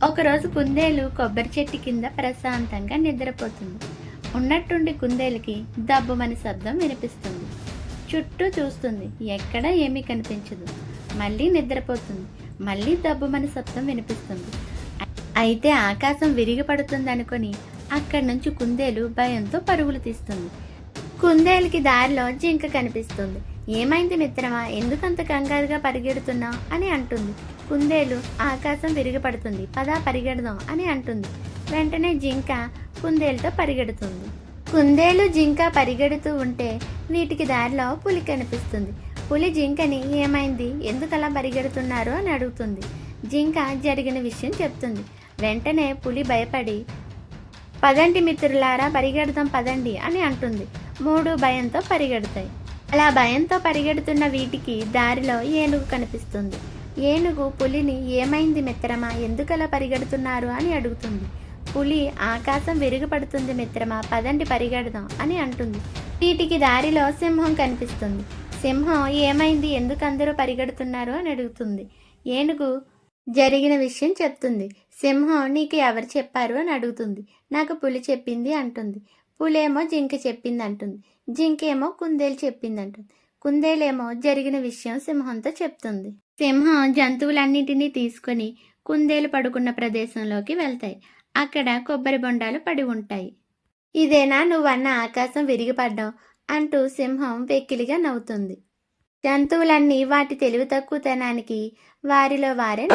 ఒకరోజు కుందేలు కొబ్బరి చెట్టు కింద ప్రశాంతంగా నిద్రపోతుంది. ఉన్నట్టుండి కుందేలుకి దబ్బుమని శబ్దం వినిపిస్తుంది. చుట్టూ చూస్తుంది, ఎక్కడా ఏమీ కనిపించదు. మళ్ళీ నిద్రపోతుంది. మళ్ళీ దబ్బుమని శబ్దం వినిపిస్తుంది. అయితే ఆకాశం విరిగి పడుతుంది అనుకొని అక్కడి నుంచి కుందేలు భయంతో పరుగులు తీస్తుంది. కుందేలుకి దారిలో జింక కనిపిస్తుంది. ఏమైంది మిత్రమా, ఎందుకంత కంగారుగా పరిగెడుతున్నావు అని అంటుంది. కుందేలు ఆకాశం విరిగిపడుతుంది, పదా పరిగెడదాం అని అంటుంది. వెంటనే జింక కుందేలుతో పరిగెడుతుంది. కుందేలు జింక పరిగెడుతూ ఉంటే వీటికి దారిలో పులి కనిపిస్తుంది. పులి జింకని ఏమైంది, ఎందుకలా పరిగెడుతున్నారు అని అడుగుతుంది. జింక జరిగిన విషయం చెప్తుంది. వెంటనే పులి భయపడి పదండి మిత్రులారా, పరిగెడదాం పదండి అని అంటుంది. మూడు భయంతో పరిగెడతాయి. అలా భయంతో పరిగెడుతున్న వీటికి దారిలో ఏనుగు కనిపిస్తుంది. ఏనుగు పులిని ఏమైంది మిత్రమా, ఎందుకలా పరిగెడుతున్నారు అని అడుగుతుంది. పులి ఆకాశం విరిగిపడుతుంది మిత్రమా, పదండి పరిగెడదాం అని అంటుంది. వీటికి దారిలో సింహం కనిపిస్తుంది. సింహం ఏమైంది, ఎందుకు అందరూ పరిగెడుతున్నారు అని అడుగుతుంది. ఏనుగు జరిగిన విషయం చెప్తుంది. సింహం నీకు ఎవరు చెప్పారు అని అడుగుతుంది. నాకు పులి చెప్పింది అంటుంది. పులేమో జింక చెప్పింది అంటుంది. జింకేమో కుందేలు చెప్పింది అంటుంది. కుందేలేమో జరిగిన విషయం సింహంతో చెప్తుంది. సింహం జంతువులన్నింటినీ తీసుకొని కుందేలు పడుకున్న ప్రదేశంలోకి వెళ్తాయి. అక్కడ కొబ్బరి బొండాలు పడి ఉంటాయి. ఇదేనా నువ్వన్న ఆకాశం విరిగిపడ్డాం అంటూ సింహం వెక్కిలిగా నవ్వుతుంది. జంతువులన్నీ వాటి తెలివి తక్కువతనానికి వారిలో వారే